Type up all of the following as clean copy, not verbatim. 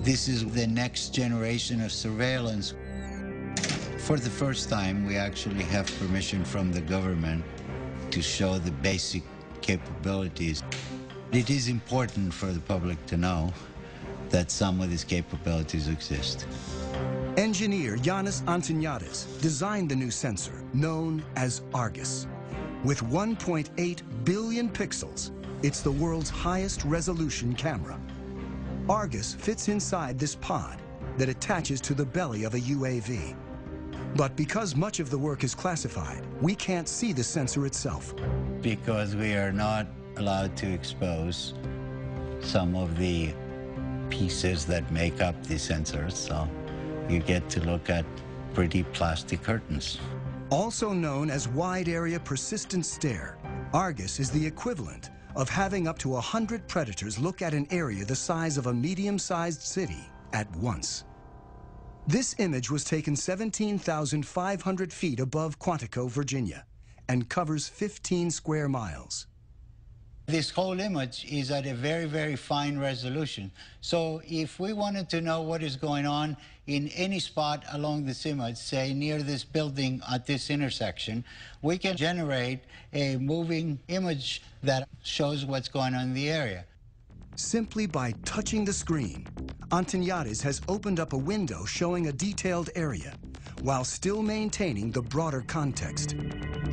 This is the next generation of surveillance. For the first time, we actually have permission from the government to show the basic capabilities. It is important for the public to know that some of these capabilities exist. Engineer Yannis Antoniadis designed the new sensor, known as ARGUS. With 1.8 billion pixels, it's the world's highest resolution camera. ARGUS fits inside this pod that attaches to the belly of a UAV. But because much of the work is classified, we can't see the sensor itself. Because we are not allowed to expose some of the pieces that make up the sensors, so you get to look at pretty plastic curtains. Also known as wide area persistent stare, ARGUS is the equivalent of having up to 100 predators look at an area the size of a medium-sized city at once. This image was taken 17,500 feet above Quantico, Virginia, and covers 15 square miles. This whole image is at a very, very fine resolution. So if we wanted to know what is going on in any spot along this image, say near this building at this intersection, we can generate a moving image that shows what's going on in the area. Simply by touching the screen, Antoniadis has opened up a window showing a detailed area, while still maintaining the broader context.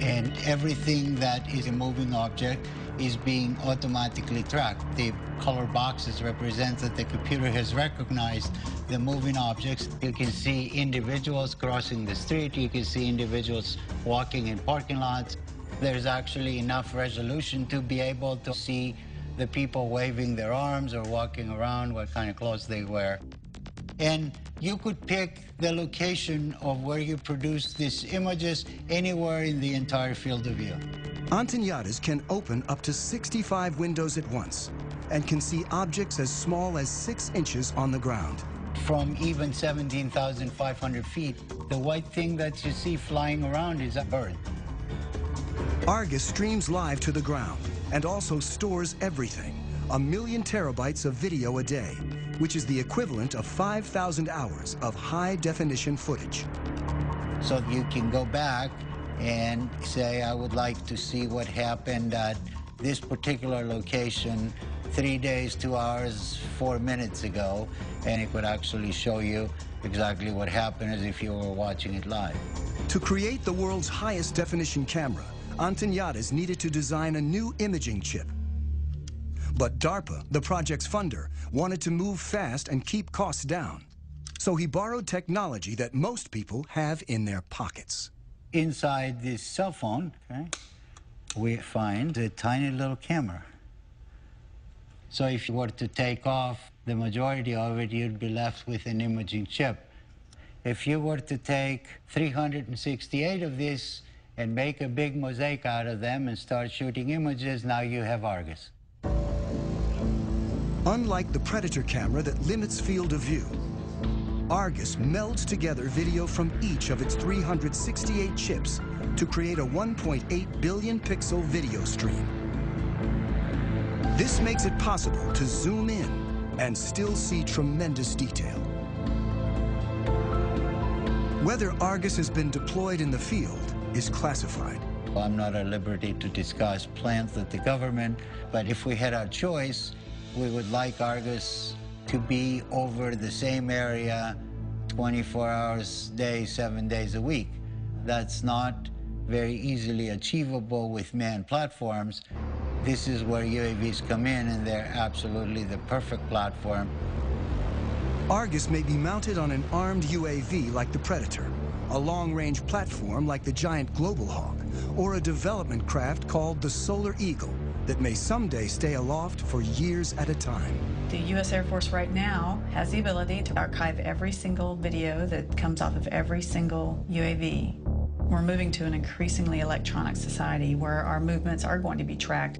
And everything that is a moving object is being automatically tracked. The color boxes represent that the computer has recognized the moving objects. You can see individuals crossing the street. You can see individuals walking in parking lots. There's actually enough resolution to be able to see the people waving their arms or walking around, what kind of clothes they wear. And you could pick the location of where you produce these images anywhere in the entire field of view. Antoniadis can open up to 65 windows at once and can see objects as small as 6 inches on the ground. From even 17,500 feet, the white thing that you see flying around is a bird. ARGUS streams live to the ground and also stores everything, 1 million terabytes of video a day, which is the equivalent of 5,000 hours of high-definition footage. So you can go back and say, I would like to see what happened at this particular location 3 days, 2 hours, 4 minutes ago, and it would actually show you exactly what happened as if you were watching it live. To create the world's highest definition camera, Antoniadis needed to design a new imaging chip. But DARPA, the project's funder, wanted to move fast and keep costs down. So he borrowed technology that most people have in their pockets. Inside this cell phone, we find a tiny little camera. So if you were to take off the majority of it, you'd be left with an imaging chip. If you were to take 368 of these and make a big mosaic out of them and start shooting images, now you have ARGUS. Unlike the Predator camera that limits field of view, ARGUS melds together video from each of its 368 chips to create a 1.8 billion pixel video stream. This makes it possible to zoom in and still see tremendous detail. Whether ARGUS has been deployed in the field is classified. I'm not at liberty to discuss plans with the government, but if we had our choice, we would like ARGUS to be over the same area 24 hours a day, 7 days a week. That's not very easily achievable with manned platforms. This is where UAVs come in, and they're absolutely the perfect platform. ARGUS may be mounted on an armed UAV like the Predator, a long-range platform like the giant Global Hawk, or a development craft called the Solar Eagle that may someday stay aloft for years at a time. The U.S. Air Force right now has the ability to archive every single video that comes off of every single UAV. We're moving to an increasingly electronic society where our movements are going to be tracked.